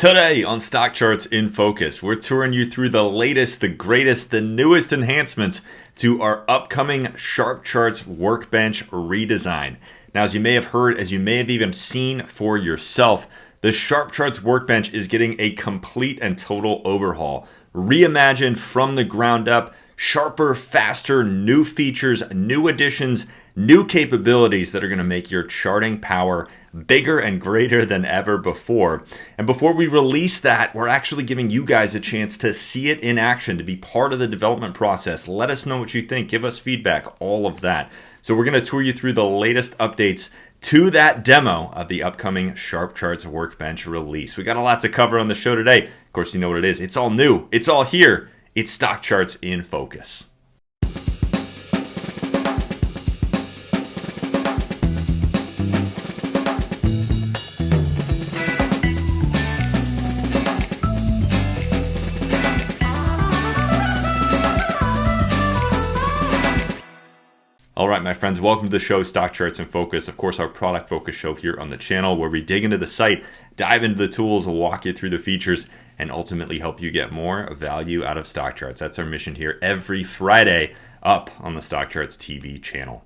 Today on Stock Charts in Focus, we're touring you through the latest, the greatest, the newest enhancements to our upcoming SharpCharts Workbench redesign. Now, as you may have heard, as you may have even seen for yourself, the SharpCharts Workbench is getting a complete and total overhaul. Reimagined from the ground up, sharper, faster, new features, new additions, new capabilities that are going to make your charting power bigger and greater than ever before. And before we release that, we're actually giving you guys a chance to see it in action, to be part of the development process. Let us know what you think. Give us feedback, all of that. So we're going to tour you through the latest updates to that demo of the upcoming SharpCharts Workbench release. We got a lot to cover on the show today. Of course, you know what it is. It's all new. It's all here. It's Stock Charts in Focus. All right, my friends, welcome to the show, Stock Charts in Focus. Of course, our product focus show here on the channel where we dig into the site, dive into the tools, we'll walk you through the features, and ultimately help you get more value out of stock charts. That's our mission here every Friday up on the Stock Charts TV channel.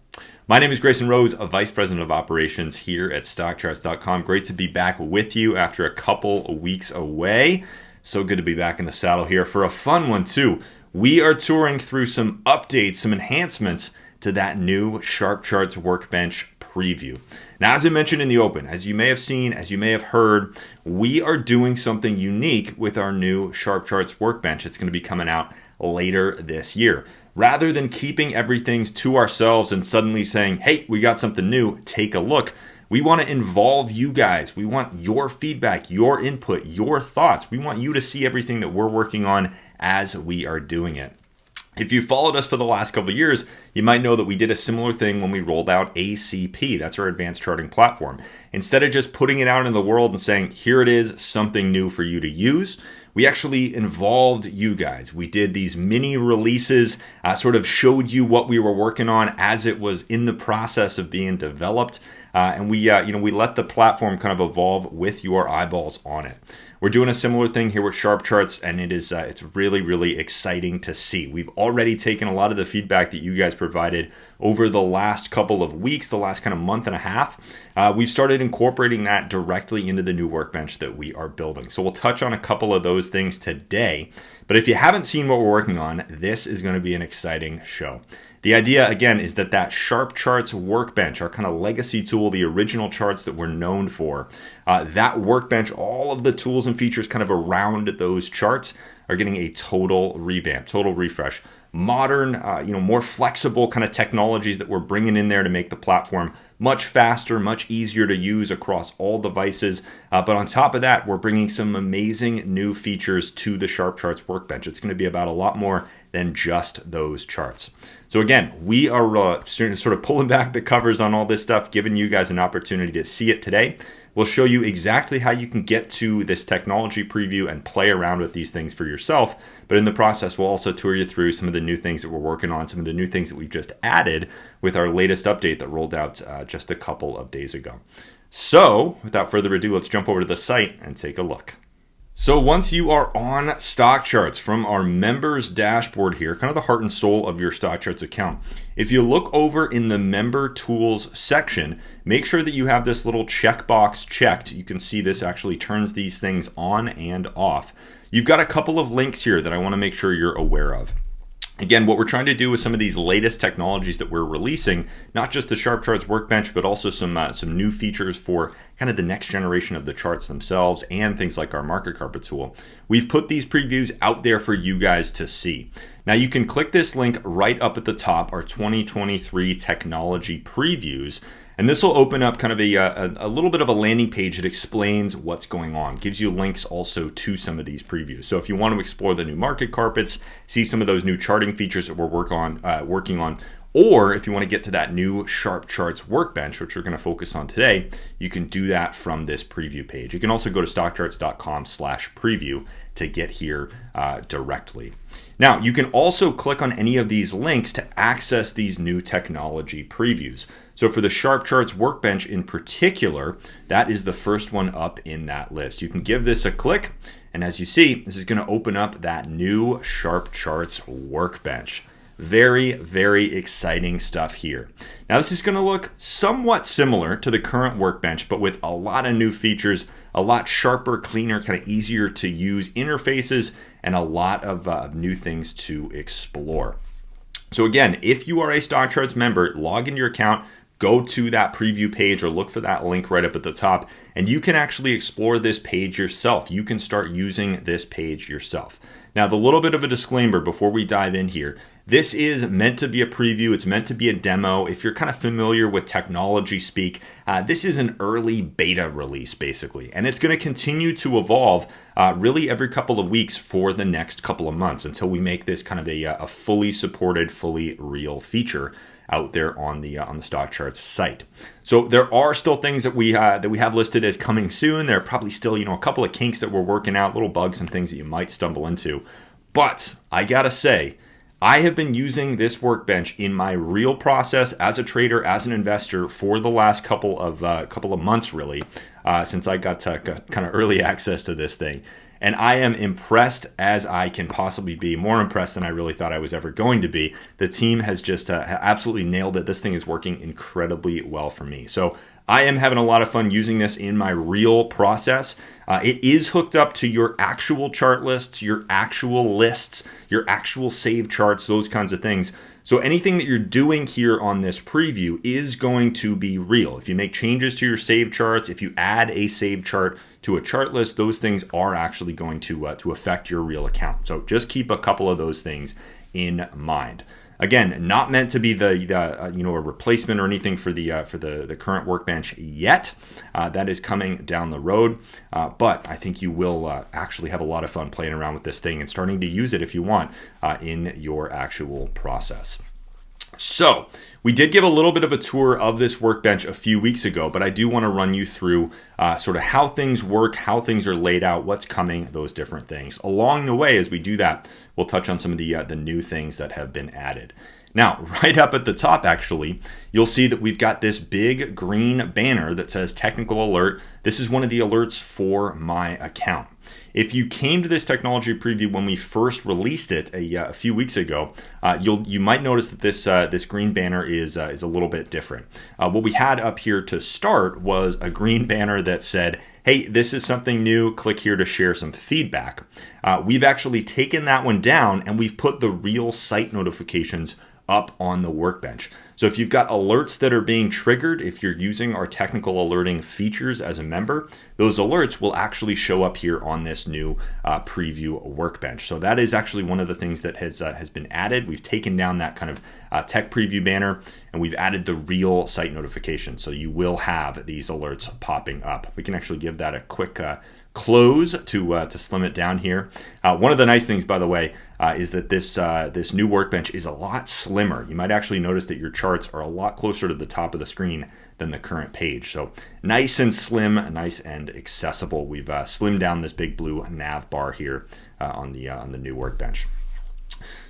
My name is Grayson Rose, a Vice President of Operations here at StockCharts.com. Great to be back with you after a couple of weeks away. So good to be back in the saddle here for a fun one too. We are touring through some updates, some enhancements to that new SharpCharts Workbench preview. Now, as I mentioned in the open, as you may have seen, as you may have heard, we are doing something unique with our new SharpCharts Workbench. It's going to be coming out later this year. Rather than keeping everything to ourselves and suddenly saying, hey, we got something new, take a look, we want to involve you guys. We want your feedback, your input, your thoughts. We want you to see everything that we're working on as we are doing it. If you followed us for the last couple of years, you might know that we did a similar thing when we rolled out ACP. That's our advanced charting platform. Instead of just putting it out in the world and saying, here it is, something new for you to use, we actually involved you guys. We did these mini releases, sort of showed you what we were working on as it was in the process of being developed. And we let the platform kind of evolve with your eyeballs on it. We're doing a similar thing here with SharpCharts, and it's really, really exciting to see. We've already taken a lot of the feedback that you guys provided over the last couple of weeks, the last kind of month and a half. We've started incorporating that directly into the new workbench that we are building. So we'll touch on a couple of those things today. But if you haven't seen what we're working on, this is going to be an exciting show. The idea, again, is that SharpCharts Workbench, our kind of legacy tool, the original charts that we're known for, that workbench, all of the tools and features kind of around those charts are getting a total revamp, total refresh. Modern, more flexible kind of technologies that we're bringing in there to make the platform much faster, much easier to use across all devices. But on top of that, we're bringing some amazing new features to the SharpCharts Workbench. It's going to be about a lot more than just those charts. So again, we are sort of pulling back the covers on all this stuff, giving you guys an opportunity to see it today. We'll show you exactly how you can get to this technology preview and play around with these things for yourself. But in the process, we'll also tour you through some of the new things that we're working on, some of the new things that we've just added with our latest update that rolled out just a couple of days ago. So without further ado, let's jump over to the site and take a look. So once you are on Stock Charts from our members dashboard here, kind of the heart and soul of your Stock Charts account, if you look over in the member tools section, make sure that you have this little checkbox checked. You can see this actually turns these things on and off. You've got a couple of links here that I want to make sure you're aware of. Again, what we're trying to do with some of these latest technologies that we're releasing, not just the SharpCharts Workbench, but also some new features for kind of the next generation of the charts themselves and things like our Market Carpet tool. We've put these previews out there for you guys to see. Now you can click this link right up at the top, our 2023 technology previews. And this will open up kind of a little bit of a landing page that explains what's going on. Gives you links also to some of these previews. So if you want to explore the new market carpets, see some of those new charting features that we're working on, or if you want to get to that new SharpCharts Workbench, which we're going to focus on today, you can do that from this preview page. You can also go to stockcharts.com/preview to get here directly. Now, you can also click on any of these links to access these new technology previews. So for the SharpCharts Workbench in particular, that is the first one up in that list. You can give this a click, and as you see, this is going to open up that new SharpCharts Workbench. Very, very exciting stuff here. Now this is going to look somewhat similar to the current workbench, but with a lot of new features, a lot sharper, cleaner, kind of easier to use interfaces, and a lot of new things to explore. So again, if you are a StockCharts member, log into your account, go to that preview page or look for that link right up at the top, and you can actually explore this page yourself. You can start using this page yourself. Now, the little bit of a disclaimer before we dive in here, this is meant to be a preview. It's meant to be a demo. If you're kind of familiar with technology speak, this is an early beta release basically, and it's going to continue to evolve really every couple of weeks for the next couple of months until we make this kind of a fully supported, fully real feature out there on the StockCharts site. So there are still things that we have listed as coming soon. There are probably still a couple of kinks that we're working out, little bugs and things that you might stumble into. But I gotta say, I have been using this workbench in my real process as a trader, as an investor for the last couple of months, really, since I got kind of early access to this thing. And I am impressed as I can possibly be, more impressed than I really thought I was ever going to be. The team has just absolutely nailed it. This thing is working incredibly well for me. So I am having a lot of fun using this in my real process. It is hooked up to your actual chart lists, your actual lists, your actual saved charts, those kinds of things. So anything that you're doing here on this preview is going to be real. If you make changes to your saved charts, if you add a saved chart to a chart list, those things are actually going to affect your real account. So just keep a couple of those things in mind. Again, not meant to be a replacement or anything for the current workbench yet. That is coming down the road, but I think you will actually have a lot of fun playing around with this thing and starting to use it if you want in your actual process. So we did give a little bit of a tour of this workbench a few weeks ago, but I do want to run you through sort of how things work, how things are laid out, what's coming, those different things. Along the way, as we do that, we'll touch on some of the new things that have been added. Now, right up at the top, actually, you'll see that we've got this big green banner that says Technical Alert. This is one of the alerts for my account. If you came to this technology preview when we first released it a few weeks ago, you might notice that this green banner is a little bit different. What we had up here to start was a green banner that said, hey, this is something new, click here to share some feedback. We've actually taken that one down and we've put the real site notifications up on the workbench. So if you've got alerts that are being triggered, if you're using our technical alerting features as a member, those alerts will actually show up here on this new preview workbench. So that is actually one of the things that has been added. We've taken down that kind of tech preview banner and we've added the real site notifications. So you will have these alerts popping up. We can actually give that a quick close to slim it down here. One of the nice things, by the way, is that this new workbench is a lot slimmer. You might actually notice that your charts are a lot closer to the top of the screen than the current page. So nice and slim, nice and accessible. We've slimmed down this big blue nav bar here on the new workbench.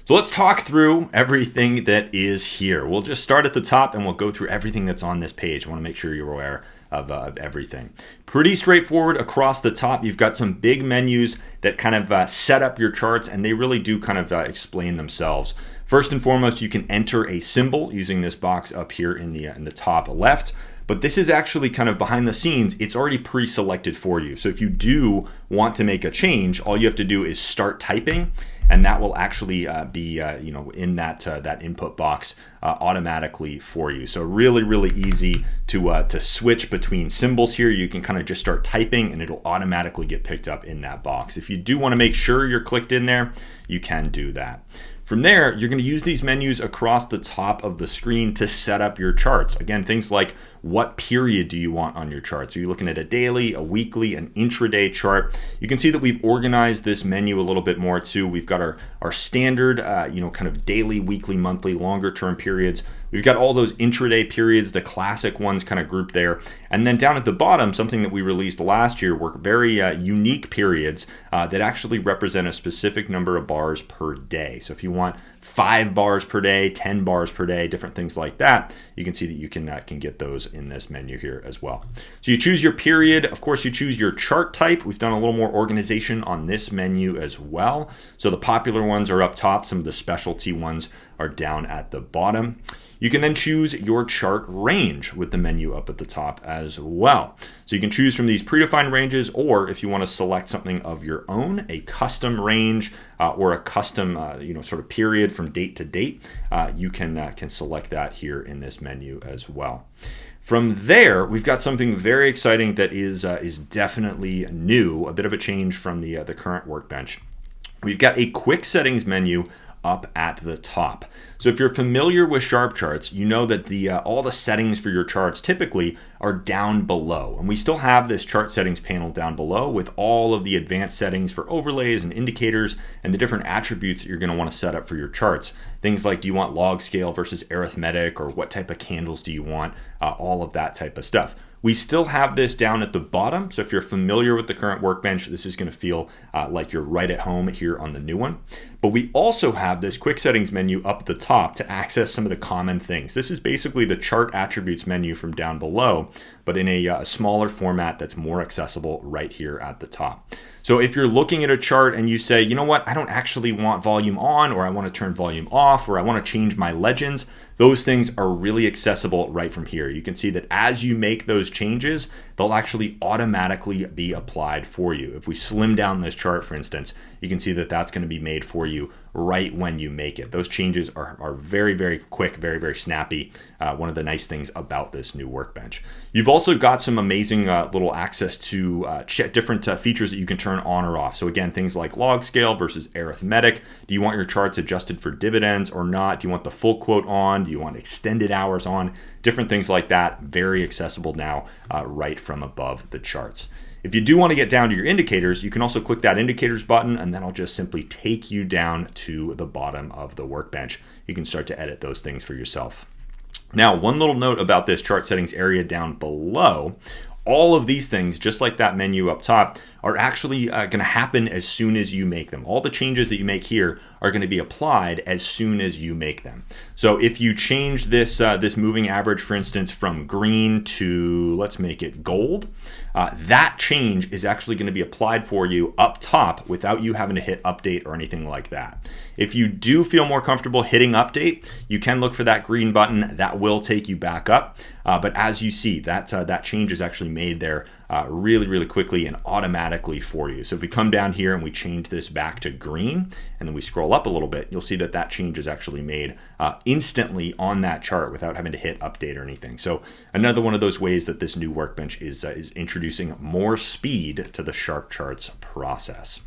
So let's talk through everything that is here. We'll just start at the top and we'll go through everything that's on this page. I want to make sure you're aware of everything. Pretty straightforward across the top. You've got some big menus that kind of set up your charts, and they really do kind of explain themselves. First and foremost, you can enter a symbol using this box up here in the top left. But this is actually kind of behind the scenes. It's already pre-selected for you. So if you do want to make a change, all you have to do is start typing, and that will actually be in that input box automatically for you. So really easy to switch between symbols here. You can kind of just start typing and it'll automatically get picked up in that box. If you do want to make sure you're clicked in there, you can do that. From there, you're going to use these menus across the top of the screen to set up your charts. Again, things like what period do you want on your charts? Are you looking at a daily, a weekly, an intraday chart? You can see that we've organized this menu a little bit more too. We've got our standard, kind of daily, weekly, monthly, longer term periods. We've got all those intraday periods, the classic ones kind of grouped there. And then down at the bottom, something that we released last year were very unique periods that actually represent a specific number of bars per day. So if you want 5 bars per day, 10 bars per day, different things like that. You can see that you can get those in this menu here as well. So you choose your period. Of course, you choose your chart type. We've done a little more organization on this menu as well. So the popular ones are up top. Some of the specialty ones are down at the bottom. You can then choose your chart range with the menu up at the top as well. So you can choose from these predefined ranges, or if you want to select something of your own, a custom range or a custom sort of period from date to date, you can select that here in this menu as well. From there, we've got something very exciting that is definitely new, a bit of a change from the current workbench. We've got a quick settings menu up at the top. So if you're familiar with SharpCharts, you know that all the settings for your charts typically are down below. And we still have this chart settings panel down below with all of the advanced settings for overlays and indicators and the different attributes that you're going to want to set up for your charts. Things like, do you want log scale versus arithmetic, or what type of candles do you want? All of that type of stuff. We still have this down at the bottom, so if you're familiar with the current workbench, this is going to feel like you're right at home here on the new one. But we also have this quick settings menu up at the top to access some of the common things. This is basically the chart attributes menu from down below, but in a smaller format that's more accessible right here at the top. So if you're looking at a chart and you say, you know what, I don't actually want volume on, or I want to turn volume off, or I want to change my legends, those things are really accessible right from here. You can see that as you make those changes, they'll actually automatically be applied for you. If we slim down this chart, for instance, you can see that that's going to be made for you right when you make it. Those changes are very, very quick, very, very snappy. One of the nice things about this new workbench. You've also got some amazing little access to different features that you can turn on or off. So again, things like log scale versus arithmetic. Do you want your charts adjusted for dividends or not? Do you want the full quote on? Do you want extended hours on? Different things like that. Very accessible now right from above the charts. If you do want to get down to your indicators, you can also click that indicators button, and then I'll just simply take you down to the bottom of the workbench. You can start to edit those things for yourself. Now, one little note about this chart settings area down below. All of these things, just like that menu up top, are actually going to happen as soon as you make them. All the changes that you make here are going to be applied as soon as you make them. So if you change this moving average, for instance, from green to, let's make it gold, that change is actually going to be applied for you up top without you having to hit update or anything like that. If you do feel more comfortable hitting update, you can look for that green button. That will take you back up. But as you see, that change is actually made there really, really quickly and automatically for you. So if we come down here and we change this back to green, and then we scroll up a little bit, you'll see that that change is actually made instantly on that chart without having to hit update or anything. So another one of those ways that this new workbench is introducing more speed to the SharpCharts process.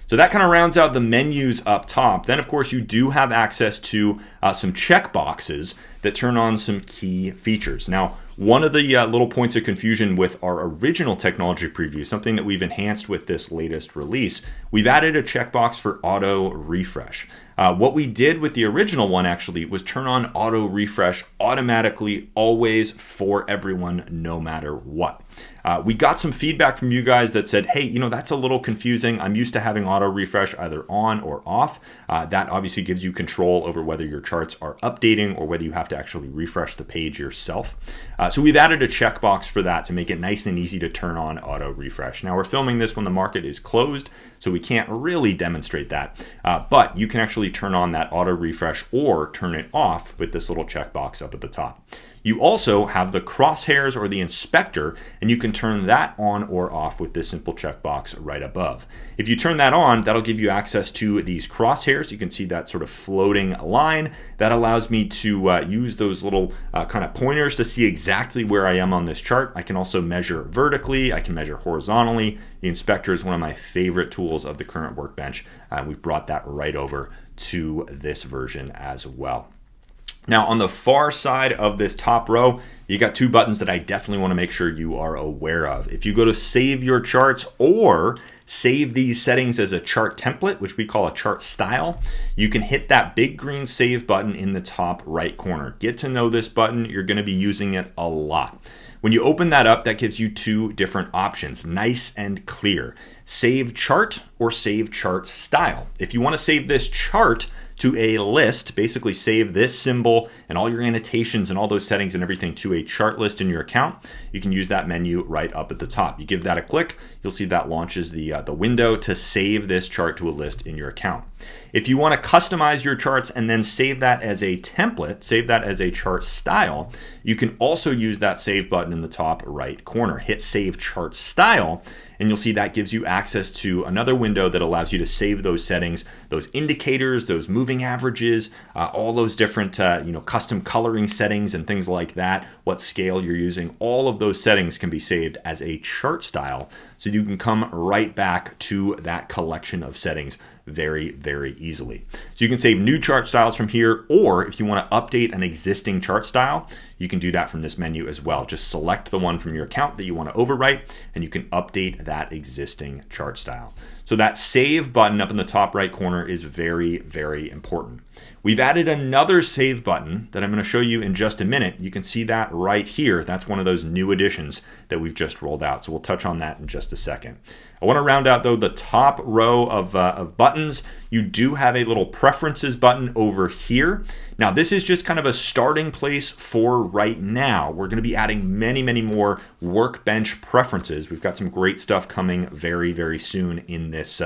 So that kind of rounds out the menus up top. Then, of course, you do have access to some checkboxes that turn on some key features. Now, one of the little points of confusion with our original technology preview, something that we've enhanced with this latest release, we've added a checkbox for auto refresh. What we did with the original one actually was turn on auto refresh automatically, always, for everyone, no matter what. We got some feedback from you guys that said, hey, that's a little confusing. I'm used to having auto refresh either on or off. That obviously gives you control over whether your charts are updating or whether you have to actually refresh the page yourself. So we've added a checkbox for that to make it nice and easy to turn on auto refresh. Now, we're filming this when the market is closed, so we can't really demonstrate that. But you can actually turn on that auto refresh or turn it off with this little checkbox up at the top. You also have the crosshairs or the inspector, and you can turn that on or off with this simple checkbox right above. If you turn that on, that'll give you access to these crosshairs. You can see that sort of floating line. That allows me to use those little kind of pointers to see exactly where I am on this chart. I can also measure vertically. I can measure horizontally. The inspector is one of my favorite tools of the current workbench. We've brought that right over to this version as well. Now, on the far side of this top row, you got two buttons that I definitely want to make sure you are aware of. If you go to save your charts or save these settings as a chart template, which we call a chart style, you can hit that big green save button in the top right corner. Get to know this button. You're going to be using it a lot. When you open that up, that gives you two different options, nice and clear. Save chart or save chart style. If you want to save this chart to a list, basically save this symbol and all your annotations and all those settings and everything to a chart list in your account, you can use that menu right up at the top. You give that a click, you'll see that launches the window to save this chart to a list in your account. If you want to customize your charts and then save that as a template, save that as a chart style, you can also use that save button in the top right corner. Hit Save Chart Style, and you'll see that gives you access to another window that allows you to save those settings, those indicators, those moving averages, all those different custom coloring settings and things like that, what scale you're using. All of those settings can be saved as a chart style, so you can come right back to that collection of settings very, very easily. So you can save new chart styles from here, or if you want to update an existing chart style, you can do that from this menu as well. Just select the one from your account that you want to overwrite, and you can update that existing chart style. So that save button up in the top right corner is very, very important. We've added another save button that I'm going to show you in just a minute. You can see that right here. That's one of those new additions that we've just rolled out. So we'll touch on that in just a second. I want to round out though the top row of buttons. You do have a little preferences button over here. Now this is just kind of a starting place for right now. We're going to be adding many, many more workbench preferences. We've got some great stuff coming very, very soon in this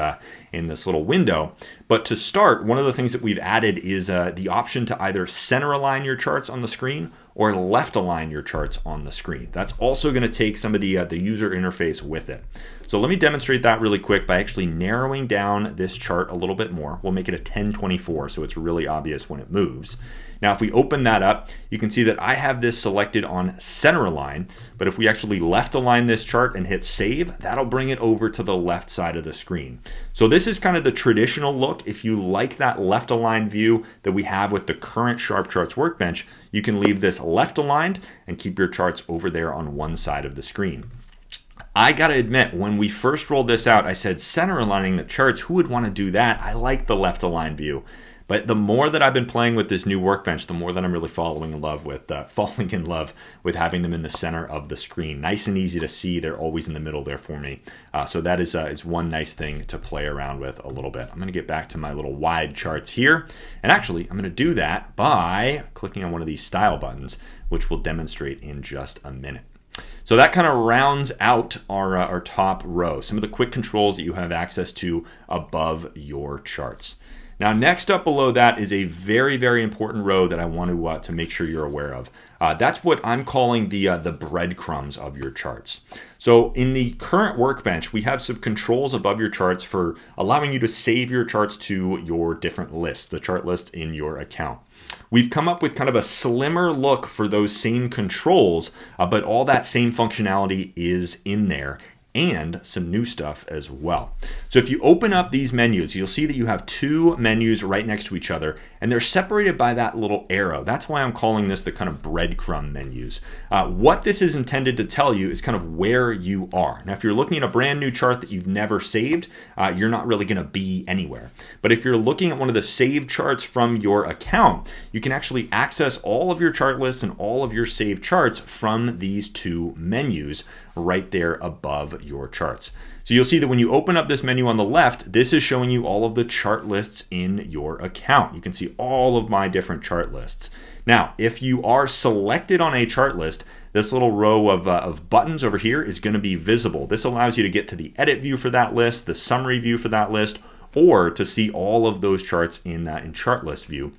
little window. But to start, one of the things that we've added is the option to either center align your charts on the screen or left align your charts on the screen. That's also going to take some of the user interface with it. So let me demonstrate that really quick by actually narrowing down this chart a little bit more. We'll make it a 1024 so it's really obvious when it moves. Now if we open that up, you can see that I have this selected on center align, but if we actually left align this chart and hit save, that'll bring it over to the left side of the screen. So this is kind of the traditional look. If you like that left align view that we have with the current SharpCharts Workbench, you can leave this left aligned and keep your charts over there on one side of the screen. I gotta admit, when we first rolled this out, I said center aligning the charts, who would want to do that? I like the left align view. But the more that I've been playing with this new workbench, the more that I'm really falling in love with having them in the center of the screen. Nice and easy to see. They're always in the middle there for me. So that is one nice thing to play around with a little bit. I'm going to get back to my little wide charts here. And actually, I'm going to do that by clicking on one of these style buttons, which we'll demonstrate in just a minute. So that kind of rounds out our top row, some of the quick controls that you have access to above your charts. Now, next up below that is a very, very important row that I want to make sure you're aware of. That's what I'm calling the breadcrumbs of your charts. So in the current workbench, we have some controls above your charts for allowing you to save your charts to your different lists, the chart list in your account. We've come up with kind of a slimmer look for those same controls, but all that same functionality is in there, and some new stuff as well. So if you open up these menus, you'll see that you have two menus right next to each other, and they're separated by that little arrow. That's why I'm calling this the kind of breadcrumb menus. What this is intended to tell you is kind of where you are. Now, if you're looking at a brand new chart that you've never saved, you're not really going to be anywhere. But if you're looking at one of the saved charts from your account, you can actually access all of your chart lists and all of your saved charts from these two menus right there above your charts. So you'll see that when you open up this menu on the left, this is showing you all of the chart lists in your account. You can see all of my different chart lists. Now, if you are selected on a chart list, this little row of buttons over here is going to be visible. This allows you to get to the edit view for that list, the summary view for that list, or to see all of those charts in chart list view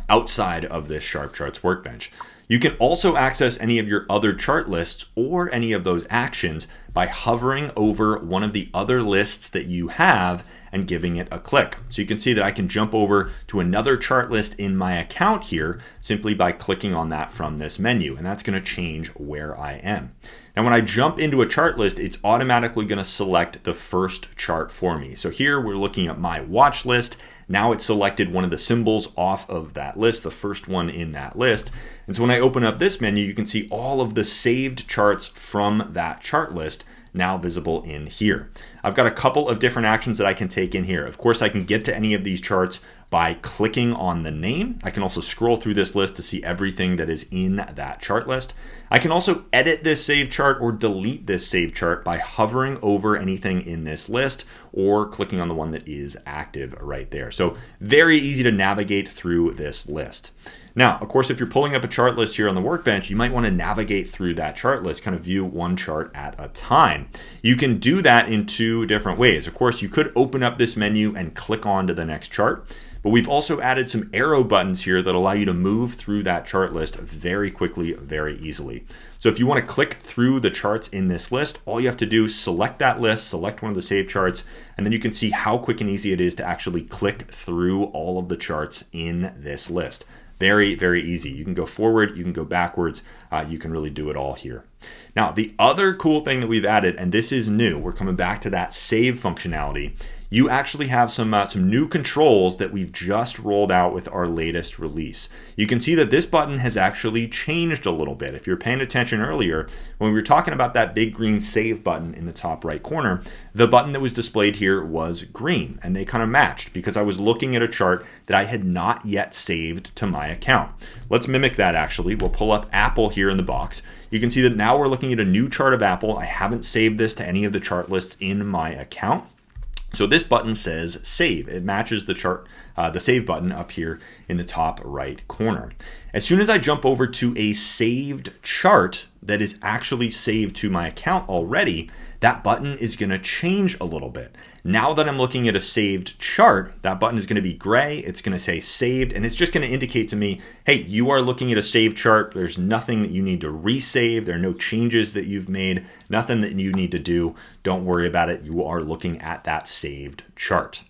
outside of this SharpCharts Workbench. You can also access any of your other chart lists or any of those actions by hovering over one of the other lists that you have and giving it a click. So you can see that I can jump over to another chart list in my account here simply by clicking on that from this menu, and that's going to change where I am. Now when I jump into a chart list, it's automatically going to select the first chart for me. So here we're looking at my watch list. Now it's selected one of the symbols off of that list, the first one in that list. And so when I open up this menu, you can see all of the saved charts from that chart list now visible in here. I've got a couple of different actions that I can take in here. Of course, I can get to any of these charts by clicking on the name. I can also scroll through this list to see everything that is in that chart list. I can also edit this saved chart or delete this saved chart by hovering over anything in this list or clicking on the one that is active right there. So very easy to navigate through this list. Now, of course, if you're pulling up a chart list here on the workbench, you might want to navigate through that chart list, kind of view one chart at a time. You can do that in two different ways. Of course, you could open up this menu and click on to the next chart, but we've also added some arrow buttons here that allow you to move through that chart list very quickly, very easily. So if you want to click through the charts in this list, all you have to do is select that list, select one of the saved charts, and then you can see how quick and easy it is to actually click through all of the charts in this list. Very, very easy. You can go forward, you can go backwards, you can really do it all here. Now, the other cool thing that we've added, and this is new, we're coming back to that save functionality. You actually have some new controls that we've just rolled out with our latest release. You can see that this button has actually changed a little bit. If you're paying attention earlier, when we were talking about that big green save button in the top right corner, the button that was displayed here was green, and they kind of matched because I was looking at a chart that I had not yet saved to my account. Let's mimic that actually. We'll pull up Apple here in the box. You can see that now we're looking at a new chart of Apple. I haven't saved this to any of the chart lists in my account. So this button says save. It matches the chart, the save button up here in the top right corner. As soon as I jump over to a saved chart that is actually saved to my account already, that button is going to change a little bit. Now that I'm looking at a saved chart, that button is going to be gray. It's going to say saved, and it's just going to indicate to me, hey, you are looking at a saved chart. There's nothing that you need to resave. There are no changes that you've made, nothing that you need to do. Don't worry about it. You are looking at that saved chart.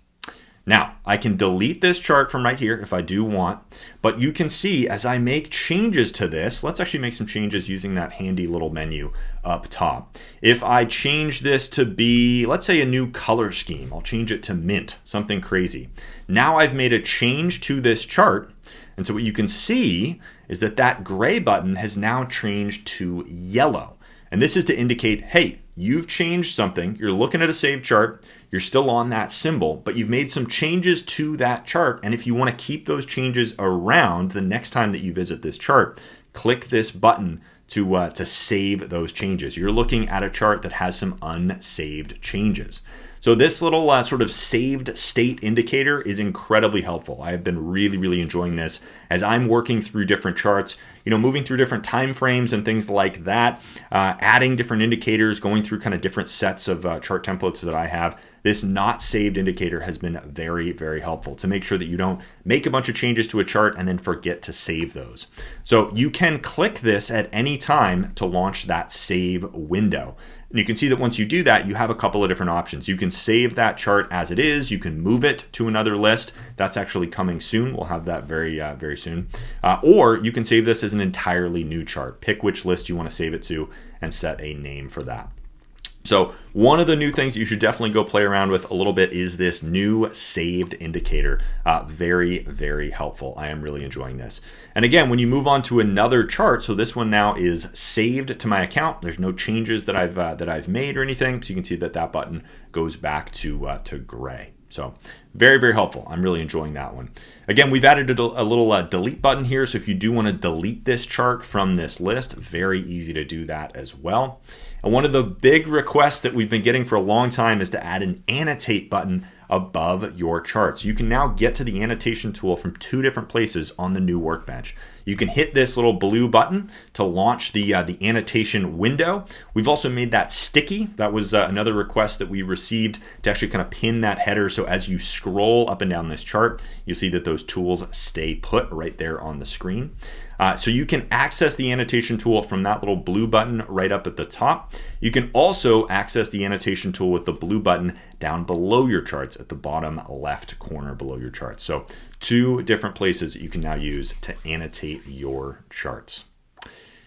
Now, I can delete this chart from right here if I do want, but you can see as I make changes to this, let's actually make some changes using that handy little menu up top. If I change this to be, let's say, a new color scheme, I'll change it to mint, something crazy. Now I've made a change to this chart, and so what you can see is that that gray button has now changed to yellow. And this is to indicate, hey, you've changed something. You're looking at a saved chart. You're still on that symbol, but you've made some changes to that chart. And if you want to keep those changes around the next time that you visit this chart, click this button to save those changes. You're looking at a chart that has some unsaved changes. So this little sort of saved state indicator is incredibly helpful. I have been really, really enjoying this as I'm working through different charts, moving through different time frames and things like that, adding different indicators, going through kind of different sets of chart templates that I have. This not saved indicator has been very, very helpful to make sure that you don't make a bunch of changes to a chart and then forget to save those. So you can click this at any time to launch that save window. And you can see that once you do that, you have a couple of different options. You can save that chart as it is. You can move it to another list. That's actually coming soon. We'll have that very, very soon. Or you can save this as an entirely new chart. Pick which list you want to save it to and set a name for that. So one of the new things you should definitely go play around with a little bit is this new saved indicator. Very, very helpful. I am really enjoying this. And again, when you move on to another chart, so this one now is saved to my account. There's no changes that I've made or anything. So you can see that that button goes back to gray. So very, very helpful. I'm really enjoying that one. Again, we've added a little delete button here. So if you do want to delete this chart from this list, very easy to do that as well. And one of the big requests that we've been getting for a long time is to add an annotate button above your charts. You can now get to the annotation tool from two different places on the new workbench. You can hit this little blue button to launch the annotation window. We've also made that sticky. That was another request that we received to actually kind of pin that header. So as you scroll up and down this chart, you'll see that those tools stay put right there on the screen. So you can access the annotation tool from that little blue button right up at the top. You can also access the annotation tool with the blue button down below your charts at the bottom left corner below your charts. So two different places that you can now use to annotate your charts.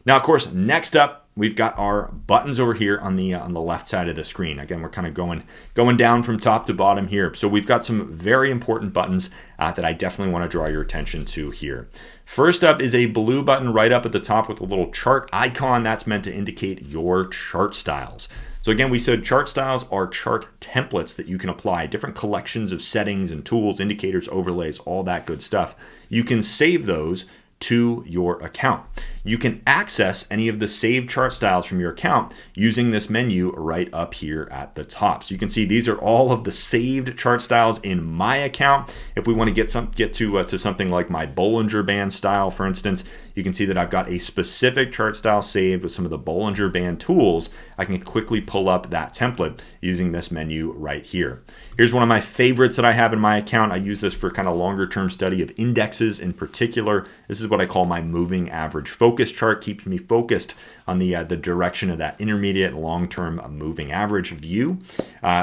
Now, of course, next up, we've got our buttons over here on the left side of the screen. Again, we're kind of going down from top to bottom here. So we've got some very important buttons that I definitely want to draw your attention to here. First up is a blue button right up at the top with a little chart icon. That's meant to indicate your chart styles. So again, we said chart styles are chart templates that you can apply, different collections of settings and tools, indicators, overlays, all that good stuff. You can save those to your account. You can access any of the saved chart styles from your account using this menu right up here at the top. So you can see these are all of the saved chart styles in my account. If we want to get to something like my Bollinger Band style, for instance, you can see that I've got a specific chart style saved with some of the Bollinger Band tools. I can quickly pull up that template using this menu right here. Here's one of my favorites that I have in my account. I use this for kind of longer term study of indexes in particular. This is what I call my moving average focus chart, keeping me focused on the direction of that intermediate long-term moving average view.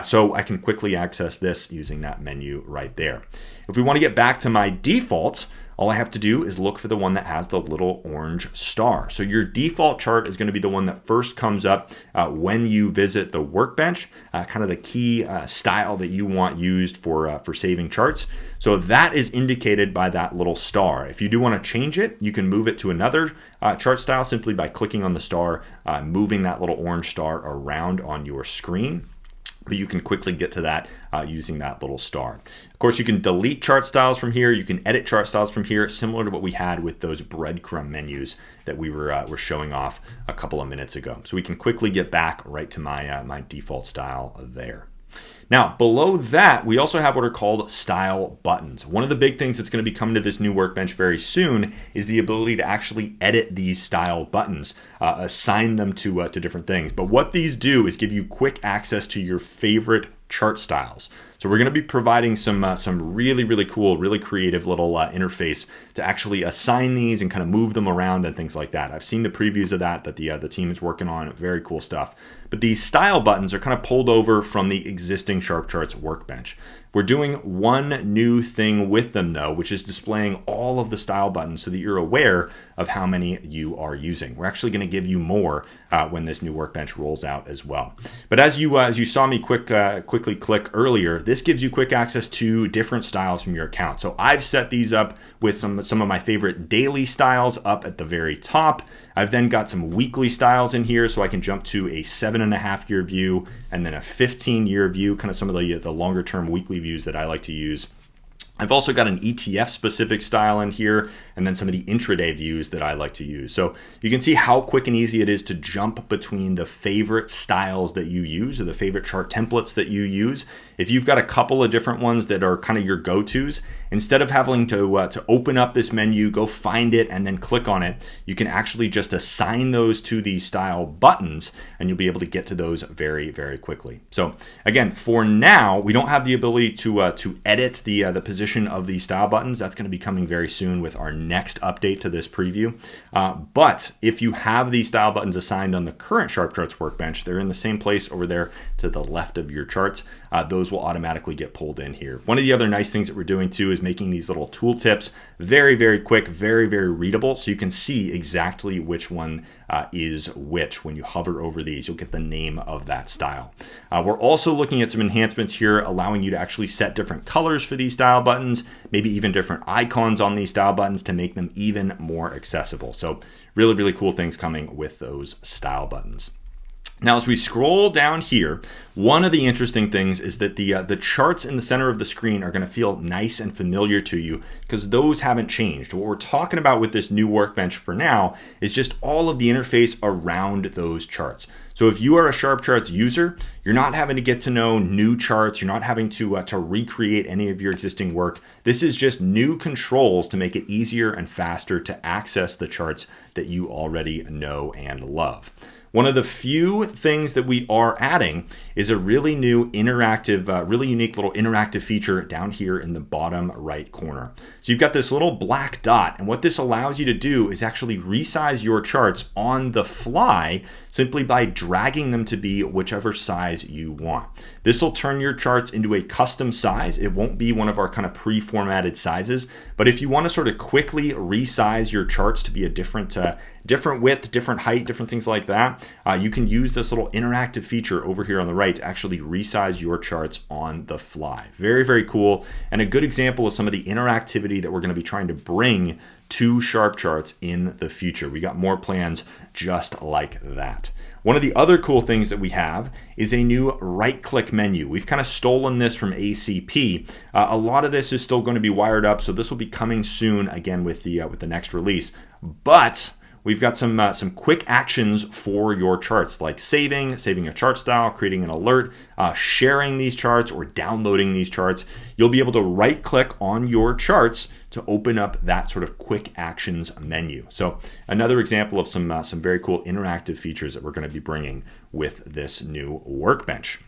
So I can quickly access this using that menu right there. If we want to get back to my default, all I have to do is look for the one that has the little orange star. So your default chart is going to be the one that first comes up when you visit the workbench, kind of the key style that you want used for saving charts. So that is indicated by that little star. If you do want to change it, you can move it to another chart style simply by clicking on the star, moving that little orange star around on your screen. But you can quickly get to that using that little star. Of course, you can delete chart styles from here. You can edit chart styles from here, similar to what we had with those breadcrumb menus that we were showing off a couple of minutes ago. So we can quickly get back right to my, my default style there. Now, below that, we also have what are called style buttons. One of the big things that's going to be coming to this new workbench very soon is the ability to actually edit these style buttons, assign them to different things. But what these do is give you quick access to your favorite chart styles. So we're going to be providing some really cool, really creative little interface to actually assign these and kind of move them around and things like that. I've seen the previews of that the team is working on. Very cool stuff. But these style buttons are kind of pulled over from the existing SharpCharts Workbench. We're doing one new thing with them though, which is displaying all of the style buttons so that you're aware of how many you are using. We're actually going to give you more when this new workbench rolls out as well. But as you saw me quickly click earlier, this gives you quick access to different styles from your account. So I've set these up with some of my favorite daily styles up at the very top. I've then got some weekly styles in here, so I can jump to a 7.5 year view and then a 15-year view, kind of some of the longer term weekly views that I like to use. I've also got an ETF specific style in here and then some of the intraday views that I like to use. So you can see how quick and easy it is to jump between the favorite styles that you use or the favorite chart templates that you use. If you've got a couple of different ones that are kind of your go-tos, instead of having to open up this menu, go find it and then click on it, you can actually just assign those to these style buttons and you'll be able to get to those very quickly. So again, for now, we don't have the ability to edit the position of these style buttons. That's going to be coming very soon with our next update to this preview. But if you have these style buttons assigned on the current SharpCharts Workbench, they're in the same place over there to the left of your charts. Those will automatically get pulled in here. One of the other nice things that we're doing too is making these little tooltips very quick, very readable, so you can see exactly which one is which. When you hover over these, you'll get the name of that style. We're also looking at some enhancements here, allowing you to actually set different colors for these style buttons, maybe even different icons on these style buttons to make them even more accessible. So really cool things coming with those style buttons. Now, as we scroll down here, one of the interesting things is that the charts in the center of the screen are going to feel nice and familiar to you because those haven't changed. What we're talking about with this new workbench for now is just all of the interface around those charts. So if you are a SharpCharts user, you're not having to get to know new charts. You're not having to recreate any of your existing work. This is just new controls to make it easier and faster to access the charts that you already know and love. One of the few things that we are adding is a really new interactive, really unique little interactive feature down here in the bottom right corner. So you've got this little black dot, and what this allows you to do is actually resize your charts on the fly simply by dragging them to be whichever size you want. This will turn your charts into a custom size. It won't be one of our kind of pre-formatted sizes, but if you want to sort of quickly resize your charts to be a different width, different height, different things like that, you can use this little interactive feature over here on the right to actually resize your charts on the fly. Very cool, and a good example of some of the interactivity that we're going to be trying to bring to SharpCharts in the future. We got more plans just like that. One of the other cool things that we have is a new right-click menu. We've kind of stolen this from ACP. A lot of this is still going to be wired up, so this will be coming soon again with the next release. But we've got some quick actions for your charts, like saving a chart style, creating an alert, sharing these charts, or downloading these charts. You'll be able to right-click on your charts to open up that sort of quick actions menu. So another example of some very cool interactive features that we're going to be bringing with this new workbench.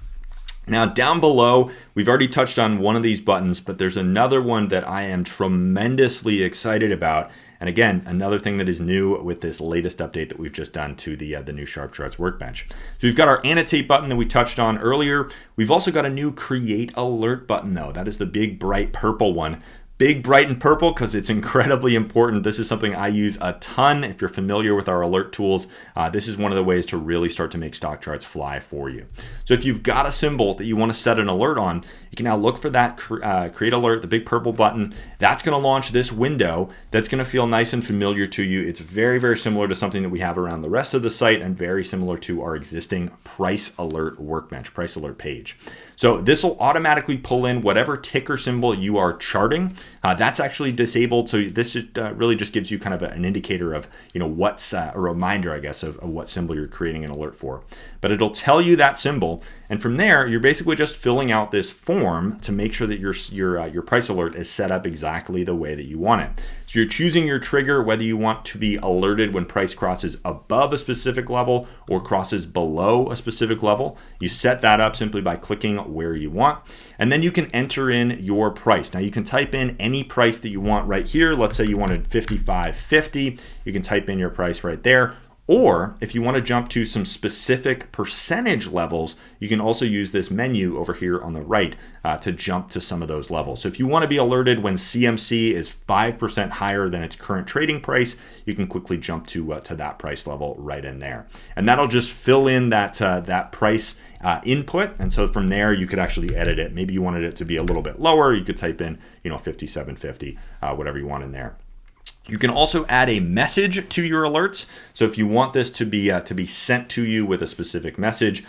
Now down below, we've already touched on one of these buttons, but there's another one that I am tremendously excited about. And again, another thing that is new with this latest update that we've just done to the new SharpCharts Workbench. So we've got our Annotate button that we touched on earlier. We've also got a new Create Alert button though. That is the big, bright purple one. Big, bright, and purple because it's incredibly important. This is something I use a ton. If you're familiar with our alert tools, this is one of the ways to really start to make stock charts fly for you. So if you've got a symbol that you want to set an alert on, you can now look for that Create Alert, the big purple button. That's going to launch this window that's going to feel nice and familiar to you. It's very, very similar to something that we have around the rest of the site and very similar to our existing Price Alert Workbench, Price Alert page. So this will automatically pull in whatever ticker symbol you are charting. That's actually disabled, so this really just gives you kind of an indicator of, what's a reminder, I guess, of what symbol you're creating an alert for. But it'll tell you that symbol, and from there, you're basically just filling out this form to make sure that your price alert is set up exactly the way that you want it. So you're choosing your trigger, whether you want to be alerted when price crosses above a specific level or crosses below a specific level. You set that up simply by clicking where you want, and then you can enter in your price. Now you can type in any price that you want right here. Let's say you wanted $55.50. You can type in your price right there. Or if you want to jump to some specific percentage levels, you can also use this menu over here on the right to jump to some of those levels. So if you want to be alerted when CMC is 5% higher than its current trading price, you can quickly jump to that price level right in there. And that'll just fill in that price input. And so from there, you could actually edit it. Maybe you wanted it to be a little bit lower. You could type in, $57.50, whatever you want in there. You can also add a message to your alerts. So if you want this to be sent to you with a specific message,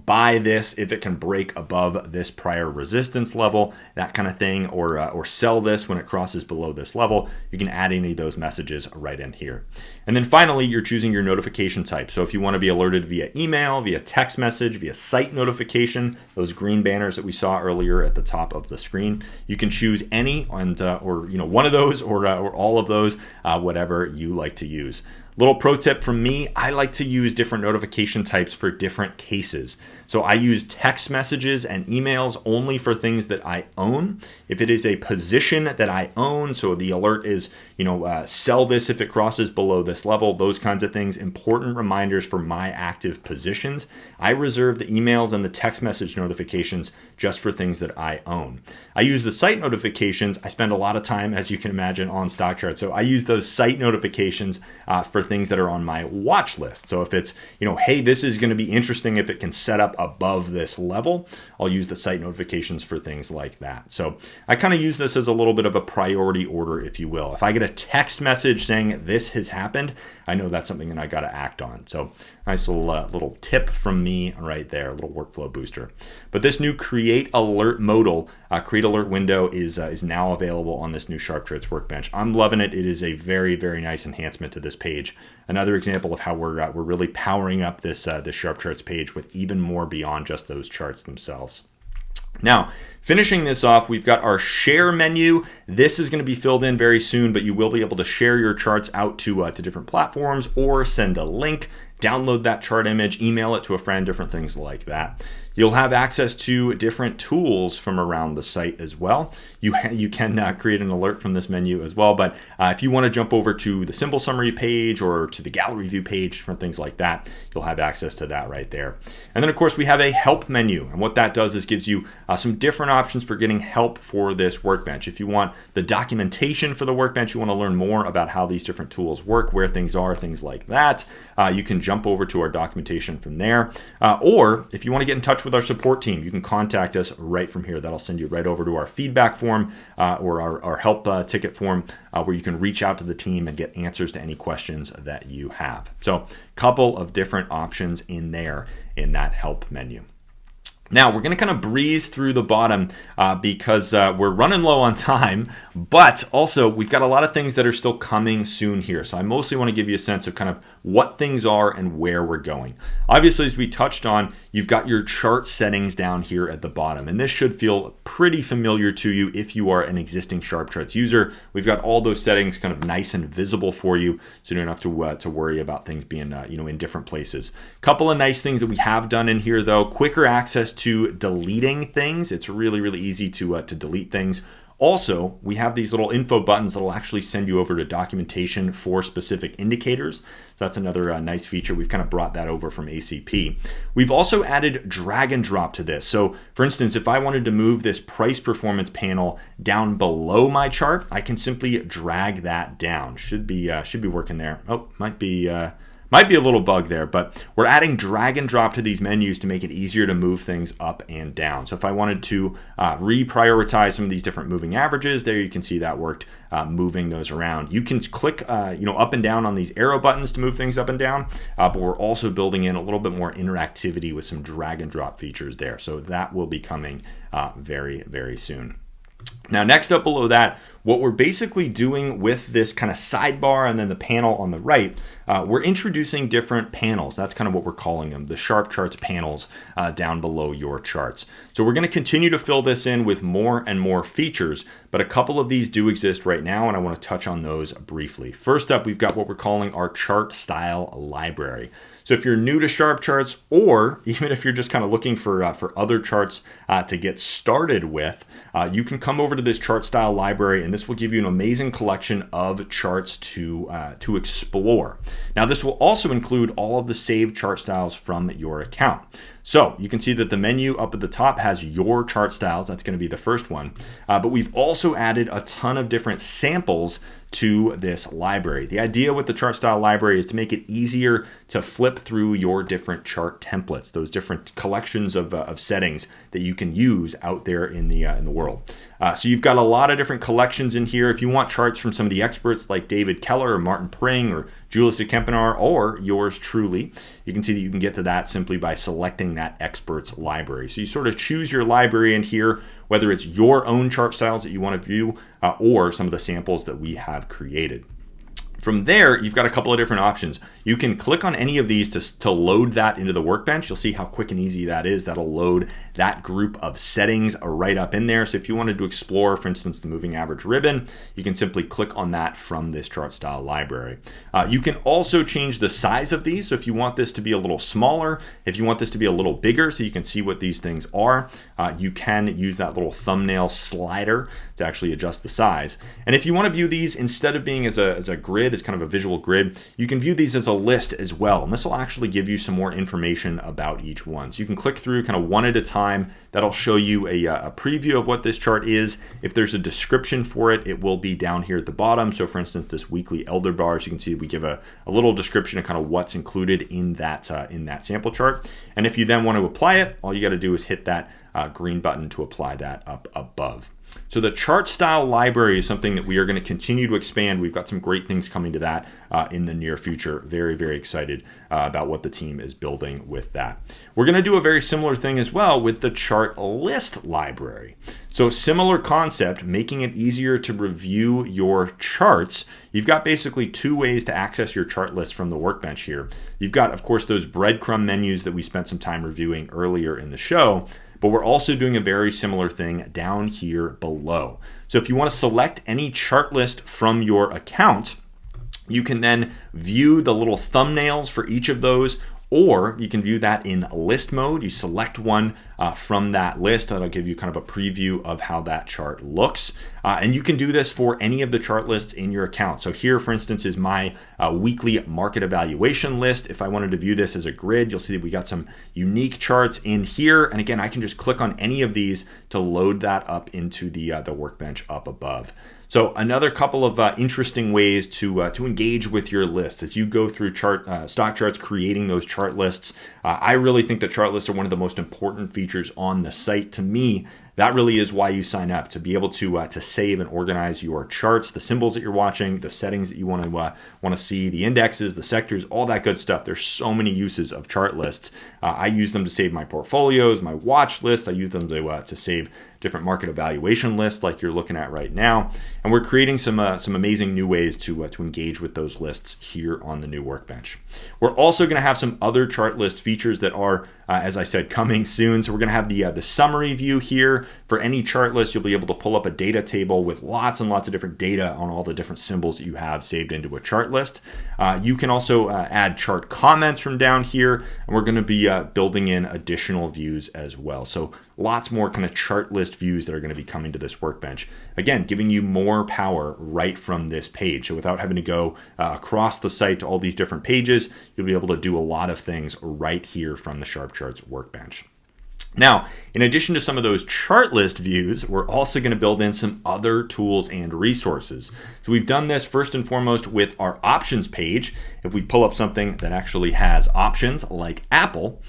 buy this if it can break above this prior resistance level, that kind of thing, or sell this when it crosses below this level, you can add any of those messages right in here. And then finally, you're choosing your notification type. So if you want to be alerted via email, via text message, via site notification, those green banners that we saw earlier at the top of the screen, you can choose any and or one of those or all of those. Whatever you like to use. Little pro tip from me, I like to use different notification types for different cases. So I use text messages and emails only for things that I own. If it is a position that I own, so the alert is, sell this if it crosses below this level, those kinds of things, important reminders for my active positions. I reserve the emails and the text message notifications just for things that I own. I use the site notifications. I spend a lot of time, as you can imagine, on StockCharts. So I use those site notifications for things that are on my watch list. So if it's, hey, this is going to be interesting if it can set up above this level, I'll use the site notifications for things like that. So I kind of use this as a little bit of a priority order, if you will. If I get a text message saying this has happened, I know that's something that I got to act on. So nice little tip from me right there, a little workflow booster. But this new Create Alert modal, Create Alert window is now available on this new SharpCharts Workbench. I'm loving it. It is a very, very nice enhancement to this page. Another example of how we're really powering up this SharpCharts page with even more beyond just those charts themselves. Now, finishing this off, we've got our share menu. This is going to be filled in very soon, but you will be able to share your charts out to different platforms or send a link, download that chart image, email it to a friend, different things like that. You'll have access to different tools from around the site as well. You can create an alert from this menu as well, but if you want to jump over to the symbol summary page or to the gallery view page, different things like that, you'll have access to that right there. And then of course we have a help menu, and what that does is gives you some different options for getting help for this workbench. If you want the documentation for the workbench, you want to learn more about how these different tools work, where things are, things like that, you can jump over to our documentation from there. Or if you want to get in touch touch with our support team, you can contact us right from here. That'll send you right over to our feedback form or our help ticket form where you can reach out to the team and get answers to any questions that you have. So a couple of different options in there in that help menu. Now, we're going to kind of breeze through the bottom because we're running low on time, but also we've got a lot of things that are still coming soon here. So I mostly want to give you a sense of kind of what things are and where we're going. Obviously, as we touched on, you've got your chart settings down here at the bottom, and this should feel pretty familiar to you if you are an existing SharpCharts user. We've got all those settings kind of nice and visible for you, so you don't have to worry about things being in different places. Couple of nice things that we have done in here, though: quicker access to deleting things. It's really, really easy to delete things. Also, we have these little info buttons that will actually send you over to documentation for specific indicators. That's another nice feature. We've kind of brought that over from ACP. We've also added drag and drop to this. So for instance, if I wanted to move this price performance panel down below my chart, I can simply drag that down. Should be working there. Oh, might be a little bug there, but we're adding drag and drop to these menus to make it easier to move things up and down. So if I wanted to reprioritize some of these different moving averages, there you can see that worked, moving those around. You can click up and down on these arrow buttons to move things up and down, but we're also building in a little bit more interactivity with some drag and drop features there. So that will be coming very, very soon. Now, next up below that, what we're basically doing with this kind of sidebar and then the panel on the right, we're introducing different panels. That's kind of what we're calling them, the SharpCharts panels down below your charts. So we're going to continue to fill this in with more and more features, but a couple of these do exist right now, and I want to touch on those briefly. First up, we've got what we're calling our ChartStyle library. So if you're new to SharpCharts, or even if you're just kind of looking for other charts to get started with, you can come over to this ChartStyle library, and this will give you an amazing collection of charts to explore. Now, this will also include all of the saved chart styles from your account. So you can see that the menu up at the top has your chart styles. That's going to be the first one. But we've also added a ton of different samples to this library. The idea with the ChartStyle library is to make it easier to flip through your different chart templates, those different collections of settings that you can use out there in the world. So you've got a lot of different collections in here. If you want charts from some of the experts like David Keller or Martin Pring or Julius de Kempenaar or yours truly, you can see that you can get to that simply by selecting that experts library. So you sort of choose your library in here, whether it's your own chart styles that you want to view or some of the samples that we have created. From there, you've got a couple of different options. You can click on any of these to load that into the workbench. You'll see how quick and easy that is. That'll load that group of settings right up in there. So if you wanted to explore, for instance, the moving average ribbon, you can simply click on that from this ChartStyle library. You can also change the size of these. So if you want this to be a little smaller, if you want this to be a little bigger so you can see what these things are, you can use that little thumbnail slider to actually adjust the size. And if you want to view these instead of being as a grid, as kind of a visual grid, you can view these as a list as well. And this will actually give you some more information about each one. So you can click through kind of one at a time. That'll show you a preview of what this chart is. If there's a description for it, it will be down here at the bottom. So for instance, this weekly elder bars, you can see we give a little description of kind of what's included in that sample chart. And if you then want to apply it, all you got to do is hit that green button to apply that up above. So the ChartStyle library is something that we are going to continue to expand. We've got some great things coming to that in the near future. Very, very excited about what the team is building with that. We're going to do a very similar thing as well with the ChartList library. So similar concept, making it easier to review your charts. You've got basically two ways to access your chart list from the workbench here. You've got, of course, those breadcrumb menus that we spent some time reviewing earlier in the show. But we're also doing a very similar thing down here below. So if you want to select any chart list from your account, you can then view the little thumbnails for each of those, or you can view that in list mode. You select one from that list. That'll give you kind of a preview of how that chart looks. And you can do this for any of the chart lists in your account. So here, for instance, is my weekly market evaluation list. If I wanted to view this as a grid, you'll see that we got some unique charts in here. And again, I can just click on any of these to load that up into the workbench up above. So another couple of interesting ways to engage with your lists as you go through stock charts, creating those chart lists. I really think that chart lists are one of the most important features on the site. To me, that really is why you sign up, to be able to save and organize your charts, the symbols that you're watching, the settings that you want to see, the indexes, the sectors, all that good stuff. There's so many uses of chart lists. I use them to save my portfolios, my watch lists. I use them to save different market evaluation lists like you're looking at right now. And we're creating some amazing new ways to engage with those lists here on the new workbench. We're also going to have some other chart list features that are, as I said, coming soon. So we're going to have the summary view here. For any chart list, you'll be able to pull up a data table with lots and lots of different data on all the different symbols that you have saved into a chart list. You can also add chart comments from down here, and we're going to be building in additional views as well. So lots more kind of chart list views that are going to be coming to this workbench. Again, giving you more power right from this page. So without having to go across the site to all these different pages, you'll be able to do a lot of things right here from the SharpCharts workbench. Now, in addition to some of those chart list views, we're also going to build in some other tools and resources. So we've done this first and foremost with our options page. If we pull up something that actually has options like Apple,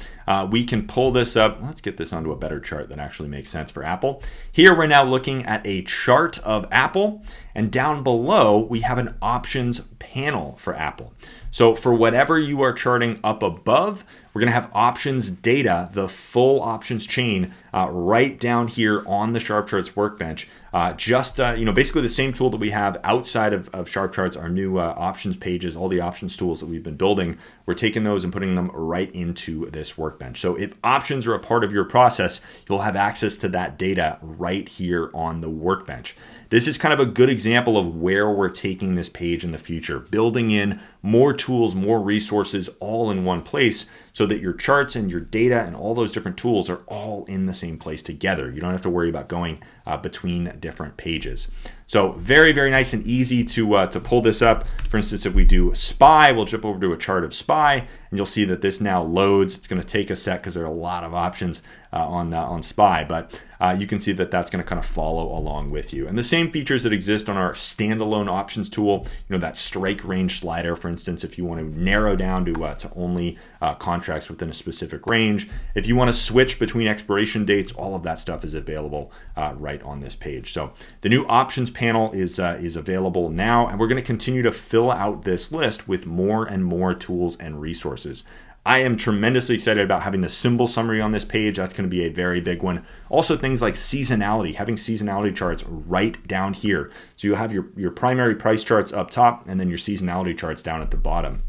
we can pull this up. Let's get this onto a better chart that actually makes sense for Apple. Here we're now looking at a chart of Apple, and down below we have an options panel for Apple. So for whatever you are charting up above, we're going to have options data, the full options chain, right down here on the SharpCharts workbench. Basically the same tool that we have outside of SharpCharts, our new options pages, all the options tools that we've been building. We're taking those and putting them right into this workbench. So if options are a part of your process, you'll have access to that data right here on the workbench. This is kind of a good example of where we're taking this page in the future, building in more tools, more resources all in one place so that your charts and your data and all those different tools are all in the same place together. You don't have to worry about going between different pages. So very, very nice and easy to pull this up. For instance, if we do SPY, we'll jump over to a chart of SPY, and you'll see that this now loads. It's going to take a sec because there are a lot of options on SPY, but you can see that that's going to kind of follow along with you. And the same features that exist on our standalone options tool, that strike range slider, for instance, if you want to narrow down to only contracts within a specific range. If you want to switch between expiration dates, all of that stuff is available right on this page. So the new options panel is available now, and we're going to continue to fill out this list with more and more tools and resources. I am tremendously excited about having the symbol summary on this page. That's going to be a very big one. Also things like seasonality, having seasonality charts right down here. So you'll have your primary price charts up top and then your seasonality charts down at the bottom.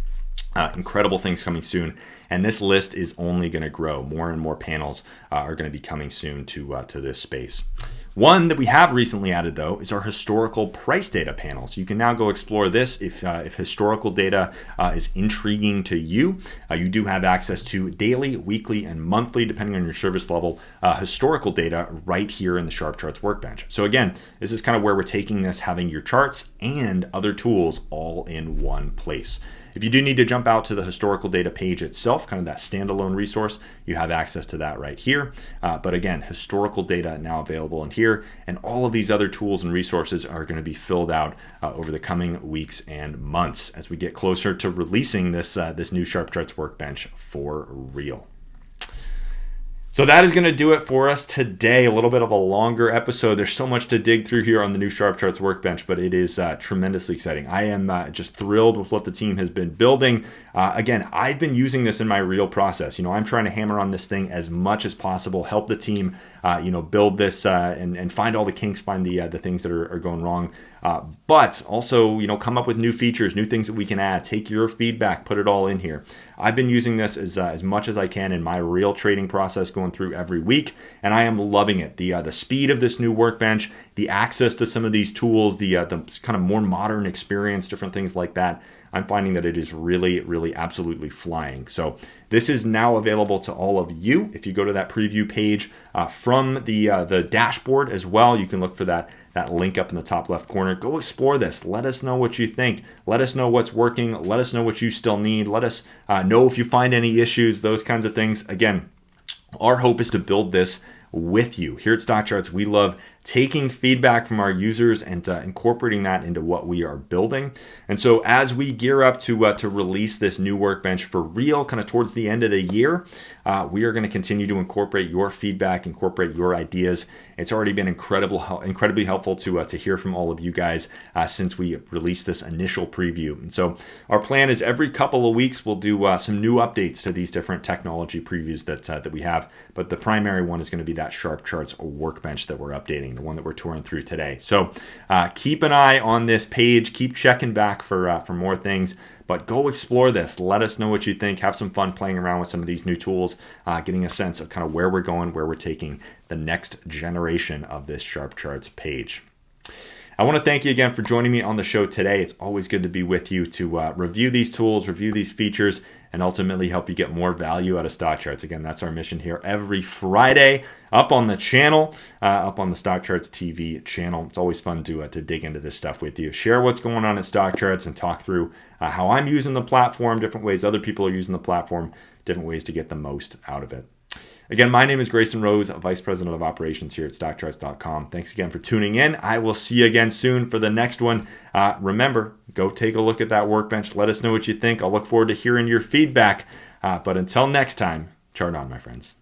Incredible things coming soon, and this list is only going to grow. More and more panels are going to be coming soon to this space. One that we have recently added, though, is our historical price data panel. So you can now go explore this if historical data is intriguing to you. You do have access to daily, weekly, and monthly, depending on your service level, historical data right here in the SharpCharts workbench. So again, this is kind of where we're taking this, having your charts and other tools all in one place. If you do need to jump out to the historical data page itself, kind of that standalone resource, you have access to that right here. But again, historical data now available in here, and all of these other tools and resources are going to be filled out over the coming weeks and months as we get closer to releasing this new SharpCharts workbench for real. So that is going to do it for us today. A little bit of a longer episode. There's so much to dig through here on the new SharpCharts workbench, but it is tremendously exciting. I am just thrilled with what the team has been building. Again, I've been using this in my real process. I'm trying to hammer on this thing as much as possible, help the team, build this and find all the kinks, find the things that are going wrong. But also, come up with new features, new things that we can add. Take your feedback, put it all in here. I've been using this as much as I can in my real trading process, going through every week, and I am loving it. The speed of this new workbench, the access to some of these tools, the kind of more modern experience, different things like that. I'm finding that it is really, really absolutely flying. So this is now available to all of you. If you go to that preview page from the dashboard as well, you can look for that link up in the top left corner. Go explore this. Let us know what you think. Let us know what's working. Let us know what you still need. Let us know if you find any issues, those kinds of things. Again, our hope is to build this with you. Here at StockCharts, we love taking feedback from our users and incorporating that into what we are building. And so as we gear up to release this new workbench for real, kind of towards the end of the year, we are going to continue to incorporate your feedback, incorporate your ideas. It's already been incredibly helpful to hear from all of you guys since we released this initial preview. And so our plan is every couple of weeks we'll do some new updates to these different technology previews that we have. But the primary one is going to be that SharpCharts Workbench that we're updating, the one that we're touring through today. So keep an eye on this page. Keep checking back for more things. But go explore this. Let us know what you think. Have some fun playing around with some of these new tools, getting a sense of kind of where we're going, where we're taking the next generation of this SharpCharts page. I want to thank you again for joining me on the show today. It's always good to be with you to review these tools, review these features, and ultimately help you get more value out of StockCharts. Again, that's our mission here every Friday up on the channel, up on the StockCharts TV channel. It's always fun to dig into this stuff with you. Share what's going on at StockCharts and talk through how I'm using the platform, different ways other people are using the platform, different ways to get the most out of it. Again, my name is Grayson Rose, Vice President of Operations here at StockCharts.com. Thanks again for tuning in. I will see you again soon for the next one. Remember, go take a look at that workbench. Let us know what you think. I'll look forward to hearing your feedback. But until next time, chart on, my friends.